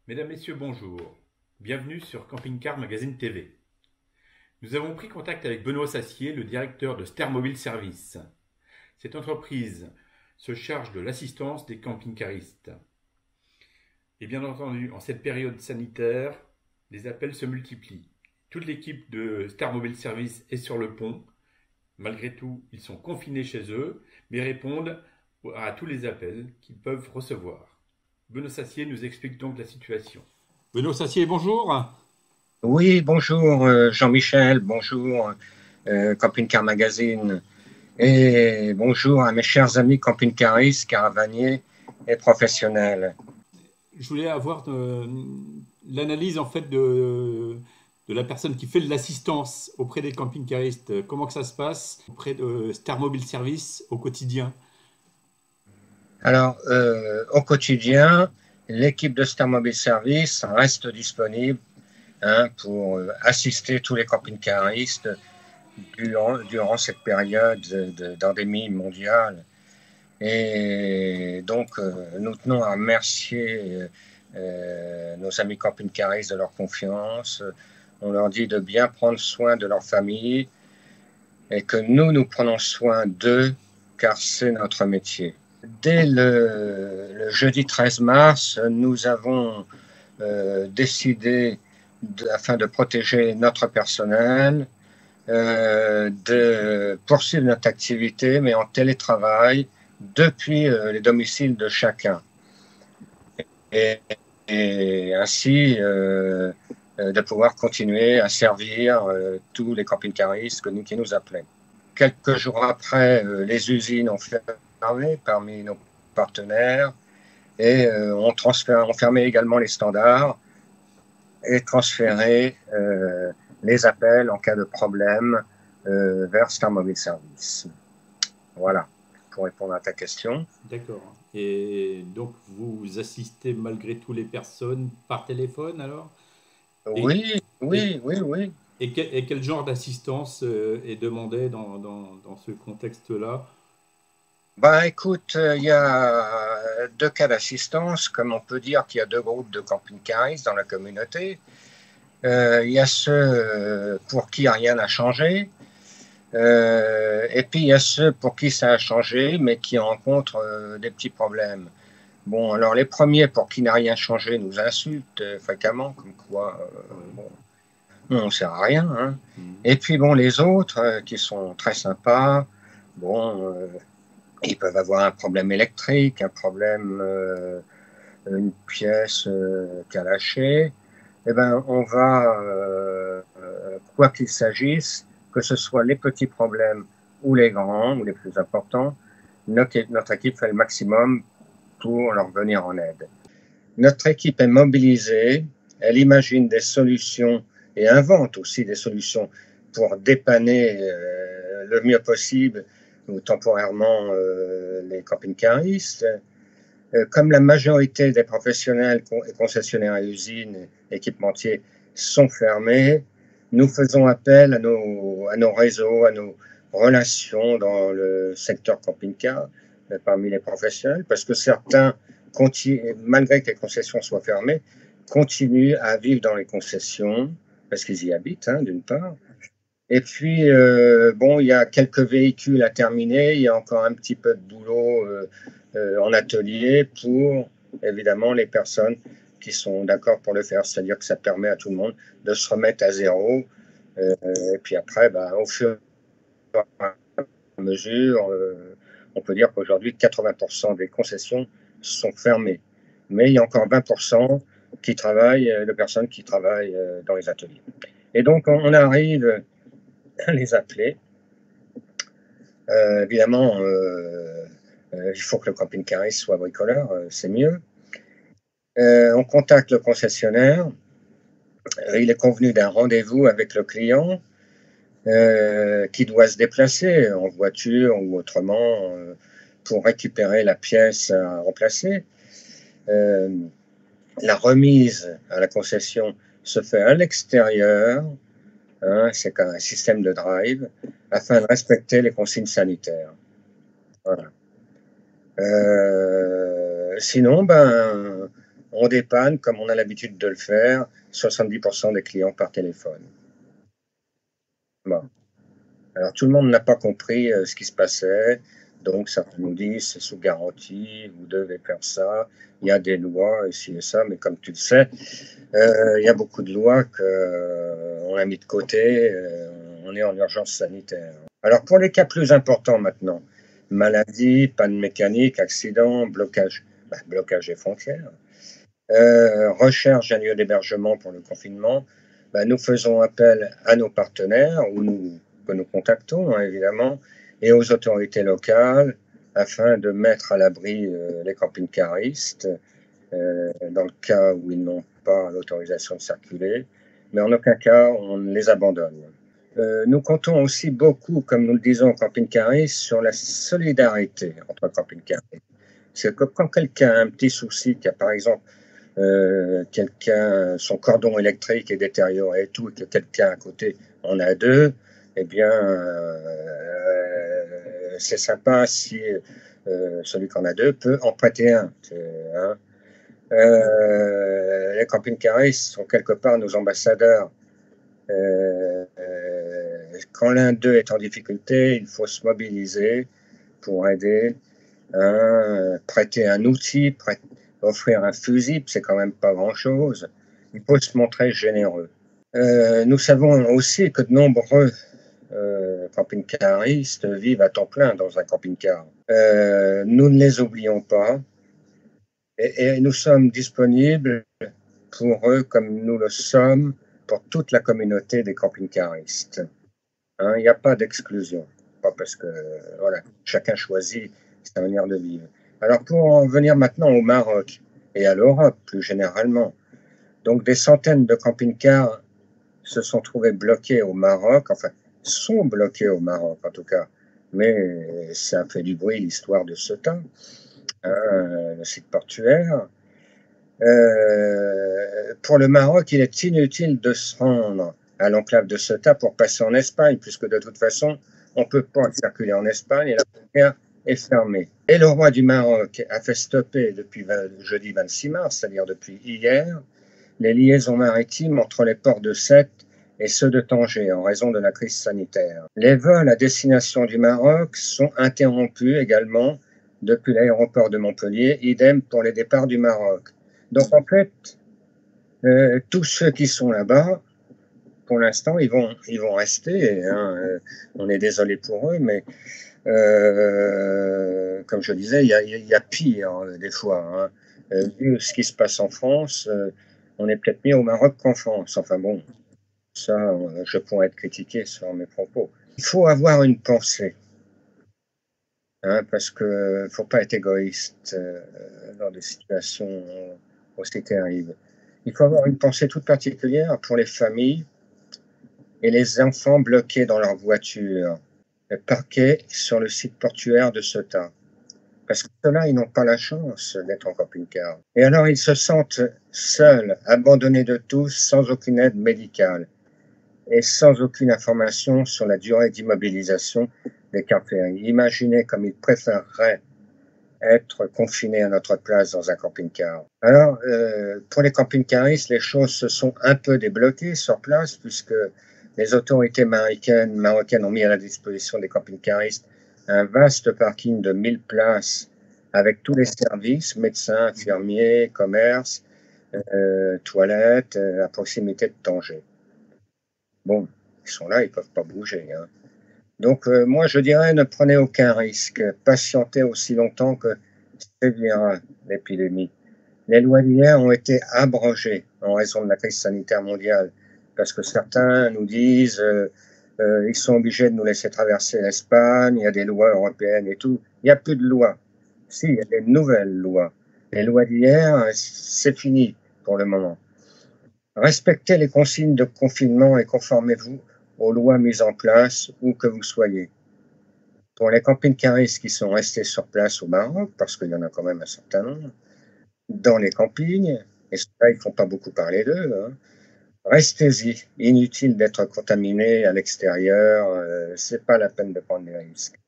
Mesdames, Messieurs, bonjour. Bienvenue sur Camping Car Magazine TV. Nous avons pris contact avec Benoît Sassier, le directeur de Stermobile Service. Cette entreprise se charge de l'assistance des camping-caristes. Et bien entendu, en cette période sanitaire, les appels se multiplient. Toute l'équipe de Stermobile Service est sur le pont. Malgré tout, ils sont confinés chez eux, mais répondent à tous les appels qu'ils peuvent recevoir. Benoît Sassier nous explique donc la situation. Benoît Sassier, bonjour. Oui, bonjour Jean-Michel, bonjour Camping Car Magazine et bonjour à mes chers amis camping-caristes, caravaniers et professionnels. Je voulais avoir l'analyse en fait de la personne qui fait de l'assistance auprès des camping-caristes. Comment que ça se passe auprès de Stermobile Service au quotidien? Alors, au quotidien, l'équipe de Stermobile Service reste disponible pour assister tous les camping-caristes durant cette période d'endémie mondiale. Et donc, nous tenons à remercier nos amis camping-caristes de leur confiance. On leur dit de bien prendre soin de leur famille et que nous prenons soin d'eux, car c'est notre métier. Dès le jeudi 13 mars, nous avons décidé, afin de protéger notre personnel, de poursuivre notre activité, mais en télétravail, depuis les domiciles de chacun. Et ainsi, de pouvoir continuer à servir tous les camping-caristes qui nous appelaient. Quelques jours après, les usines ont fermé parmi nos partenaires et on fermé également les standards et transféré les appels en cas de problème vers Stermobile Service. Voilà, pour répondre à ta question. D'accord. Et donc vous assistez malgré tout les personnes par téléphone alors? Oui. Et quel genre d'assistance est demandé dans ce contexte-là? Écoute, il y a deux cas d'assistance, comme on peut dire qu'il y a deux groupes de camping-caristes dans la communauté. Il y a ceux pour qui rien n'a changé, et puis il y a ceux pour qui ça a changé, mais qui rencontrent des petits problèmes. Bon, alors les premiers pour qui n'a rien changé nous insultent fréquemment, comme quoi on ne sert à rien. Hein. Et puis bon, les autres qui sont très sympas, ils peuvent avoir un problème électrique, un problème, une pièce qui a lâché. Eh ben, on va, quoi qu'il s'agisse, que ce soit les petits problèmes ou les grands, ou les plus importants, notre équipe fait le maximum pour leur venir en aide. Notre équipe est mobilisée, elle imagine des solutions et invente aussi des solutions pour dépanner le mieux possible ou temporairement les camping-caristes. Comme la majorité des professionnels et concessionnaires et usines, équipementiers sont fermés, nous faisons appel à nos réseaux, à nos relations dans le secteur camping-car, parmi les professionnels, parce que certains, malgré que les concessions soient fermées, continuent à vivre dans les concessions, parce qu'ils y habitent, d'une part. Et puis, il y a quelques véhicules à terminer, il y a encore un petit peu de boulot en atelier pour, évidemment, les personnes qui sont d'accord pour le faire. C'est-à-dire que ça permet à tout le monde de se remettre à zéro. Et puis après, au fur et à mesure, on peut dire qu'aujourd'hui, 80% des concessions sont fermées. Mais il y a encore 20% de personnes qui travaillent dans les ateliers. Et donc, on arrive à les appeler. Évidemment, il faut que le camping-cariste soit bricoleur, c'est mieux. On contacte le concessionnaire. Il est convenu d'un rendez-vous avec le client qui doit se déplacer en voiture ou autrement pour récupérer la pièce à remplacer. La remise à la concession se fait à l'extérieur. C'est un système de drive afin de respecter les consignes sanitaires. Voilà. Sinon, on dépanne comme on a l'habitude de le faire, 70% des clients par téléphone. Bon. Alors tout le monde n'a pas compris ce qui se passait, donc certains nous disent c'est sous garantie, vous devez faire ça, il y a des lois, ici et ça, mais comme tu le sais, il y a beaucoup de lois qu'on a mis de côté, on est en urgence sanitaire. Alors pour les cas plus importants maintenant, maladie, panne mécanique, accident, blocage des frontières, recherche d'un lieu d'hébergement pour le confinement, nous faisons appel à nos partenaires que nous contactons, hein, évidemment, et aux autorités locales afin de mettre à l'abri les camping-caristes dans le cas où ils n'ont pas l'autorisation de circuler, mais en aucun cas on ne les abandonne. Nous comptons aussi beaucoup, comme nous le disons aux camping-caristes, sur la solidarité entre camping-caristes. C'est que quand quelqu'un a un petit souci, qu'il y a par exemple son cordon électrique est détérioré et tout, et que quelqu'un à côté en a deux, eh bien, c'est sympa si celui qui en a deux peut en prêter un. Hein. Les camping-caristes sont quelque part nos ambassadeurs. Quand l'un d'eux est en difficulté, il faut se mobiliser pour aider, prêter un outil, offrir un fusible, c'est quand même pas grand-chose. Il faut se montrer généreux. Nous savons aussi que de nombreux camping-caristes vivent à temps plein dans un camping-car. Nous ne les oublions pas et nous sommes disponibles pour eux comme nous le sommes pour toute la communauté des camping-caristes. Il n'y a pas d'exclusion, pas parce que voilà, chacun choisit sa manière de vivre. Alors pour en venir maintenant au Maroc et à l'Europe plus généralement, donc des centaines de camping-cars se sont trouvés bloqués au Maroc, enfin sont bloqués au Maroc en tout cas, mais ça a fait du bruit l'histoire de Ceuta, le site portuaire. Pour le Maroc, il est inutile de se rendre à l'enclave de Ceuta pour passer en Espagne, puisque de toute façon, on ne peut pas circuler en Espagne et la frontière est fermée. Et le roi du Maroc a fait stopper depuis jeudi 26 mars, c'est-à-dire depuis hier, les liaisons maritimes entre les ports de Sète et ceux de Tanger en raison de la crise sanitaire. Les vols à destination du Maroc sont interrompus également depuis l'aéroport de Montpellier, idem pour les départs du Maroc. Donc en fait, tous ceux qui sont là-bas, pour l'instant, ils vont rester. On est désolé pour eux, mais comme je disais, il y a pire des fois. Vu ce qui se passe en France, on est peut-être mieux au Maroc qu'en France. Enfin bon, ça, je pourrais être critiqué sur mes propos. Il faut avoir une pensée, parce qu'il ne faut pas être égoïste dans des situations aussi terribles. Il faut avoir une pensée toute particulière pour les familles et les enfants bloqués dans leur voiture, parqués sur le site portuaire de Ceuta. Parce que ceux-là, ils n'ont pas la chance d'être en camping-car. Et alors, ils se sentent seuls, abandonnés de tous, sans aucune aide médicale et sans aucune information sur la durée d'immobilisation des car-ferries. Imaginez comme ils préféreraient être confinés à notre place dans un camping-car. Alors, pour les camping-caristes, les choses se sont un peu débloquées sur place puisque les autorités marocaines ont mis à la disposition des camping-caristes un vaste parking de 1000 places avec tous les services, médecins, infirmiers, commerces, toilettes, à proximité de Tanger. Bon, ils sont là, ils ne peuvent pas bouger. Donc, moi, je dirais, ne prenez aucun risque. Patientez aussi longtemps que sévira l'épidémie. Les lois d'hier ont été abrogées en raison de la crise sanitaire mondiale, parce que certains nous disent ils sont obligés de nous laisser traverser l'Espagne, il y a des lois européennes et tout. Il n'y a plus de lois. Si, il y a des nouvelles lois. Les lois d'hier, c'est fini pour le moment. Respectez les consignes de confinement et conformez-vous aux lois mises en place où que vous soyez. Pour les camping-caristes qui sont restés sur place au Maroc, parce qu'il y en a quand même un certain nombre, dans les campings, et ça, ils ne font pas beaucoup parler d'eux, restez-y. Inutile d'être contaminé à l'extérieur, c'est pas la peine de prendre des risques.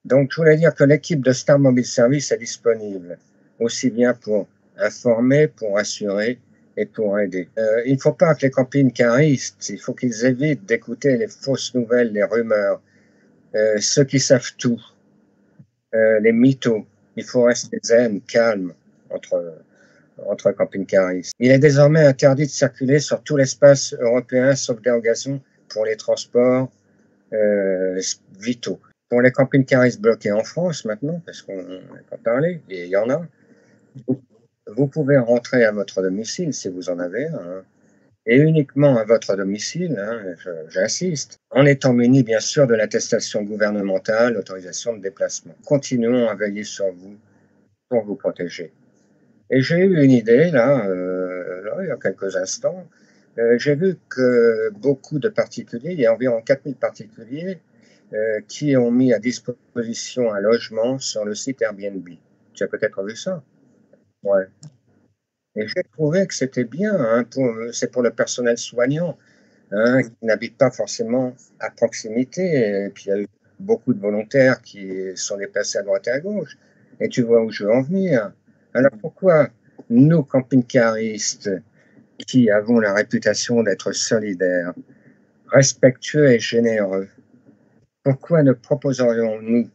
Donc, je voulais dire que l'équipe de Star Mobile Service est disponible, aussi bien pour informer, pour assurer et pour aider. Il ne faut pas que les camping-caristes, il faut qu'ils évitent d'écouter les fausses nouvelles, les rumeurs, ceux qui savent tout, les mythos. Il faut rester zen, calme entre camping-caristes. Il est désormais interdit de circuler sur tout l'espace européen sauf dérogation pour les transports vitaux. Pour les camping-caristes bloqués en France maintenant, parce qu'on n'a pas parlé, et il y en a, vous pouvez rentrer à votre domicile si vous en avez un, hein, et uniquement à votre domicile, hein, j'insiste, en étant muni bien sûr de l'attestation gouvernementale, autorisation de déplacement. Continuons à veiller sur vous pour vous protéger. Et j'ai eu une idée là, il y a quelques instants. J'ai vu que beaucoup de particuliers, il y a environ 4000 particuliers qui ont mis à disposition un logement sur le site Airbnb. Tu as peut-être vu ça? Ouais. Et j'ai trouvé que c'était bien, hein, c'est pour le personnel soignant, hein, qui n'habite pas forcément à proximité. Et puis il y a eu beaucoup de volontaires qui sont déplacés à droite et à gauche. Et tu vois où je veux en venir. Alors pourquoi nous, camping-caristes, qui avons la réputation d'être solidaires, respectueux et généreux, pourquoi ne proposerions-nous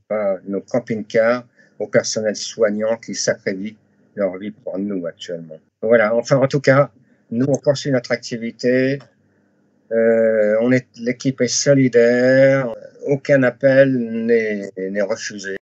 pas nos camping-cars au personnel soignant qui sacrifie leur vie pour nous actuellement? Voilà, enfin en tout cas, nous on poursuit notre activité, l'équipe est solidaire, aucun appel n'est refusé.